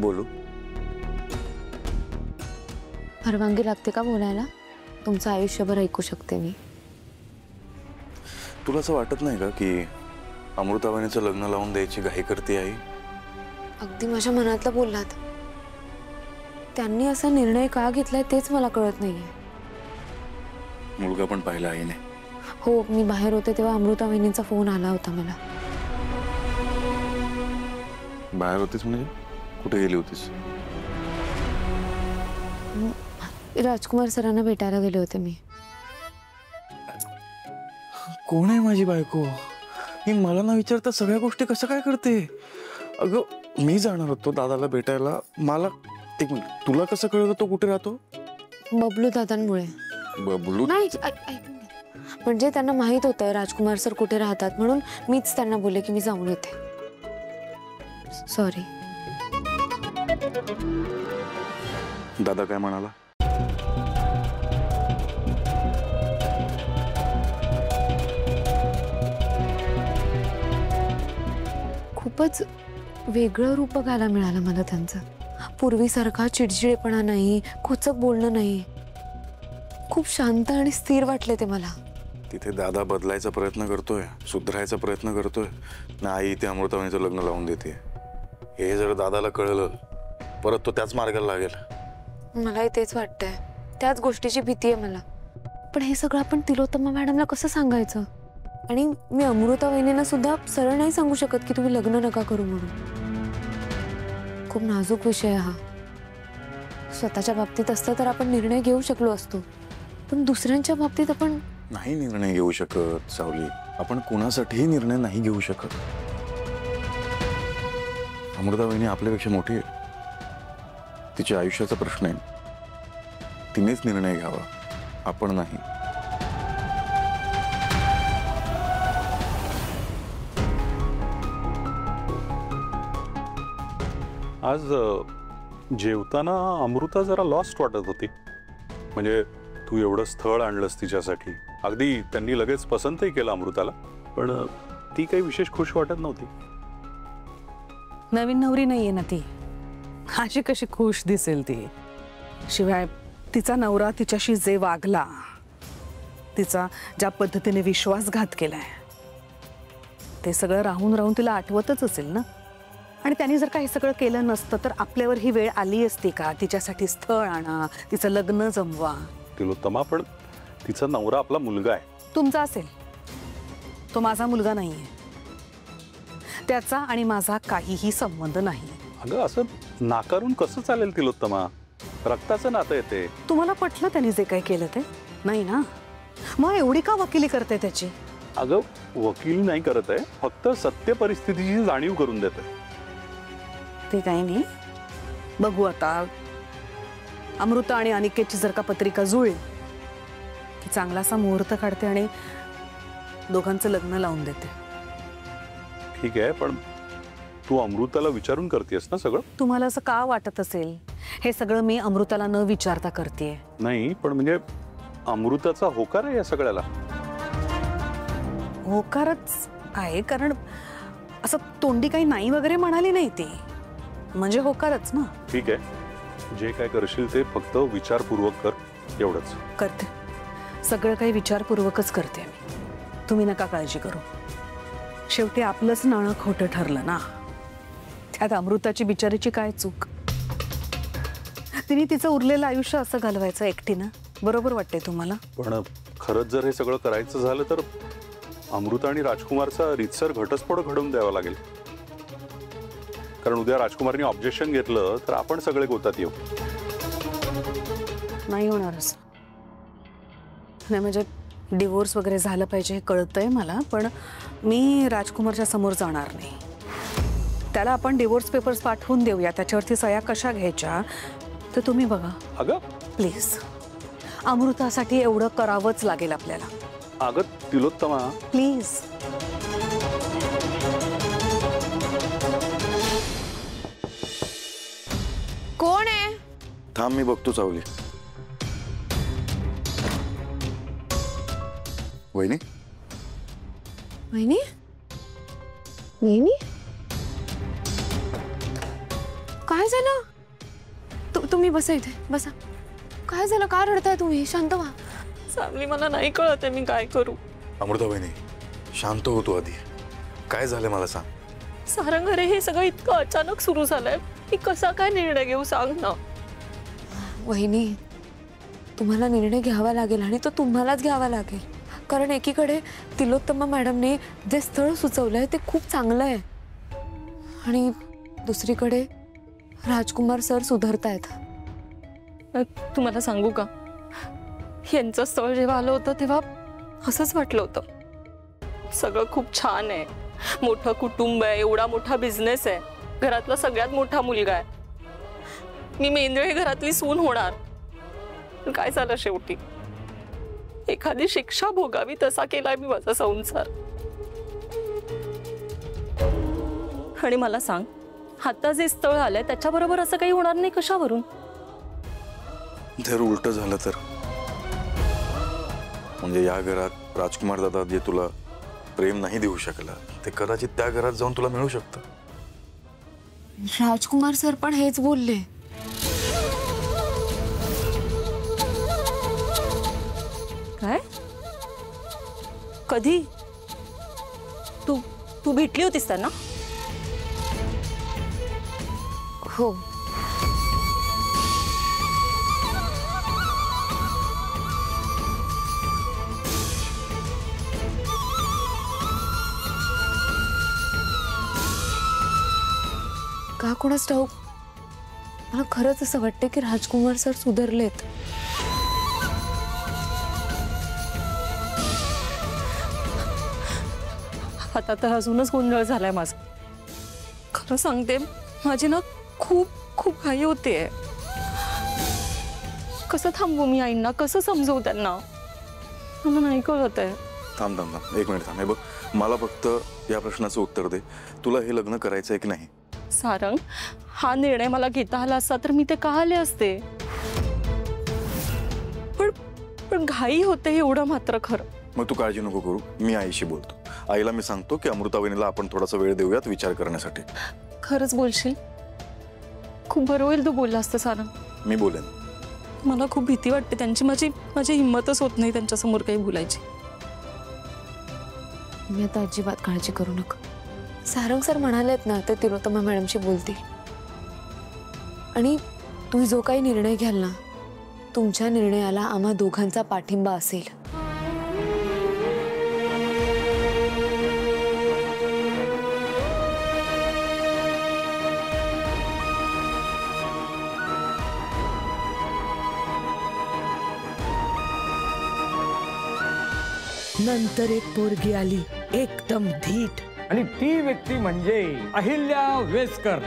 बोलू? परवानगी लागते का बोलायला? तुमचं आयुष्यभर ऐकू शकते मी. तुला असं वाटत नाही का की अमृताबाईंचं लग्न लावून द्यायची घाई करते आई? अगदी माझ्या मनातलं बोललात. त्यांनी असा निर्णय का घेतलाय तेच मला कळत नाहीये. मुलगा पण पाहिला आईने. हो, मी बाहेर होते तेव्हा अमृता वहिनींचा फोन आला होता मला. बाहेर होतीस म्हणजे? कुठे गेली होतीस? राजकुमार सरांना भेटायला गेले होते मी. कोण आहे माझी बायको? ही मला न विचारता सगळ्या गोष्टी कसं काय करते? अगं मी जाणार होतो दादाला भेटायला. मला एक मिनिट, तुला कसं कळलं तो कुठे राहतो? बबलू दादांमुळे. बबलू? नाही, म्हणजे त्यांना माहित होतं राजकुमार सर कुठे राहतात, म्हणून मीच त्यांना बोलले की मी जाऊन येते. सॉरी. दादा काय म्हणाला? खूपच वेगळं रूप बघायला मिळालं मला त्यांचं. पूर्वीसारखा चिडचिडेपणा नाही, खोचक बोलणं नाही. खूप शांत आणि स्थिर वाटले ते मला. तिथे दादा बदलायचा प्रयत्न करतोय, सुधारायचा प्रयत्न करतोय ना, आई ते अमृताबाईंचं लग्न लावून देते. हे जर दादाला कळलं परत तो त्याच मार्गाला लागेल. मलाही तेच वाटतंय. त्याच गोष्टीची भीती आहे मला. पण हे सगळं आपण तिलोत्तमा मॅडमला कसं सांगायचं? आणि मी अमृता वहिनींना सुद्धा सरळ नाही सांगू शकत की तुम्ही लग्न नका करू म्हणून. खूप नाजूक विषय हा. स्वतःच्या बाबतीत असतं तर आपण निर्णय घेऊ शकलो असतो, पण दुसऱ्यांच्या बाबतीत आपण नाही निर्णय घेऊ शकत. सावली, आपण कोणासाठीही निर्णय नाही घेऊ शकत. अमृता वहिनी आपल्यापेक्षा मोठी आहे. तिच्या आयुष्याचा प्रश्न आहे. तिनेच निर्णय घ्यावा, आपण नाही. आज जेवताना अमृता जरा लॉस्ट वाटत होती. म्हणजे तू एवढं स्थळ आणलंस तिच्यासाठी. अगदी त्यांनी लगेच पसंतही केलं अमृताला, पण ती काही विशेष खुश वाटत नव्हती. नवीन नवरी नाहीये ना ती, अशी कशी खुश दिसेल ती? शिवाय तिचा नवरा तिच्याशी जे वागला, तिचा ज्या पद्धतीने विश्वासघात केलाय, ते सगळं राहून राहून तिला आठवतच असेल ना. आणि त्यांनी जर काही सगळं केलं नसतं तर आपल्यावर ही वेळ आली असती का? तिच्यासाठी स्थळ आणा, तिचं लग्न जमवा. तिलोत्तमा, पण तिचा नवरा आपला मुलगा आहे. तुमचा असेल, तो माझा मुलगा नाहीये. त्याचा आणि माझा काहीही संबंध नाही. अगं असं नाकारून कसं चालेल तिलोत्तमा? रक्ताचं नातं येते. तुम्हाला पटलं त्यांनी जे काही केलं ते? नाही ना. मग एवढी का वकिली करते त्याची? अगं वकील नाही करत आहे, फक्त सत्य परिस्थितीची जाणीव करून देत आहे. ते काही नाही. बघू आता, अमृता आणि अनिकेतची जर का पत्रिका जुळली की चांगलासा मुहूर्त काढते आणि दोघांचं लग्न लावून देते. ठीक आहे, पण तू अमृताला विचारून करतेस ना सगळं? तुम्हाला असं का वाटत असेल हे सगळं मी अमृताला न विचारता करतेय? नाही, पण म्हणजे अमृताचा होकार आहे या सगळ्याला. होकारच आहे, कारण असं तोंडी काही नाही वगैरे म्हणाली नाही ती, म्हणजे होकारच ना. ठीक आहे, जे काय करशील ते फक्त विचारपूर्वक कर, एवढंच. करते, सगळं काही विचारपूर्वकच करते मी. तुम्ही नका काळजी करू. शेवटी आपलंच नाणं खोटं ठरलं ना. त्यात अमृताची बिचारीची काय चूक? तिने तिचं उरलेलं आयुष्य असं घालवायचं एकटीनं बरोबर वाटते तुम्हाला? पण खरंच जर हे सगळं करायचं झालं तर अमृता आणि राजकुमारचा रीतसर घटस्फोट घडवून द्यावा लागेल. कारण उद्या राजकुमारने ऑब्जेक्शन घेतलं तर आपण सगळे गोतात येऊ. नाही होणारच नाही. म्हणजे डिवोर्स वगैरे झालं पाहिजे हे कळतंय मला, पण मी राजकुमारच्या समोर जाणार नाही. त्याला आपण डिवोर्स पेपर्स पाठवून देऊया, त्याच्यावरती सह्या कशा घ्यायच्या तर तुम्ही बघा. अगं प्लीज, अमृतासाठी एवढं करावंच लागेल आपल्याला. अगं तिलोत्तमा प्लीज. कोण आहे? थांब, मी बघतो. सावली, वहिनी. वहिनी? वहिनी काय झालं? तुम्ही बसा इथे, बसा. काय झालं? का रडताय तुम्ही? शांत व्हा. सावली, मला नाही कळत आहे मी काय करू. अमृता वहिनी, शांत हो तू आधी. काय झालं मला सांग. सारंग, अरे हे सगळं इतकं अचानक सुरू झालंय. मी कसा काय निर्णय घेऊ सांग ना. वहिनी, तुम्हाला निर्णय घ्यावा लागेल आणि तो तुम्हालाच घ्यावा लागेल. कारण एकीकडे तिलोत्तमा मॅडमने जे स्थळ सुचवलंय ते खूप चांगलं आहे आणि दुसरीकडे राजकुमार सर सुधारतायत. तुम्हाला सांगू का, यांचं स्थळ जेव्हा आलं होतं तेव्हा असंच वाटलं होतं. सगळं खूप छान आहे, मोठं कुटुंब आहे, एवढा मोठा बिझनेस आहे, घरातला सगळ्यात मोठा मुलगा आहे, मी मेंदळे घरातली सून होणार. पण काय झालं शेवटी, एखादी शिक्षा भोगावी तसा केलाय मी माझा संसार. आणि मला सांग, आता जे स्थळ आलंय त्याच्याबरोबर असं काही होणार नाही कशावरून? जर उलट झालं तर, म्हणजे या घरात राजकुमार दादा जे तुला प्रेम नाही देऊ शकला ते कदाचित त्या घरात जाऊन तुला मिळू शकतं. राजकुमार सर पण हेच बोलले. काय? कधी? तू भेटली होतीस त्यांना? हो. का कोणास ठाऊक, मला खरंच असं वाटतं की राजकुमार सर सुधारलेत. आता तर अजूनच गोंधळ झालाय माझा. खरं सांगते, माझी ना खूप खूप घाई होते. कसं थांबवू मी आईंना, कसं समजवू त्यांना, मला नाही कळत आहे. थांब थांब थांब, एक मिनिट थांब. हे बघ, मला फक्त या प्रश्नाचं उत्तर दे, तुला हे लग्न करायचं आहे की नाही? सारंग, हा निर्णय मला घेता आला असता तर मी ते का आले असते. पण घाई होते एवढं मात्र खरं. मग तू काळजी नको करू, मी आईशी बोलतो. आईला मी सांगतो की अमृता वहिनीला आपण थोडासा वेळ देऊयात विचार करण्यासाठी. खरंच बोलशील? खूप बरं होईल तू बोलला असतं सारंग. मी बोलेन. मला खूप भीती वाटते त्यांची. माझी हिंमतच होत नाही त्यांच्यासमोर काही बोलायची. मी आता अजिबात काळजी करू नका. सारंग सर म्हणालेत ना ते तिलोत्तमा मॅडमशी बोलतील. आणि तुम्ही जो काही निर्णय घ्याल ना, तुमच्या निर्णयाला आम्हा दोघांचा पाठिंबा असेल. नंतर एक पोरगी आली, एकदम धीट. आणि ती व्यक्ती म्हणजे अहिल्या वेसकर.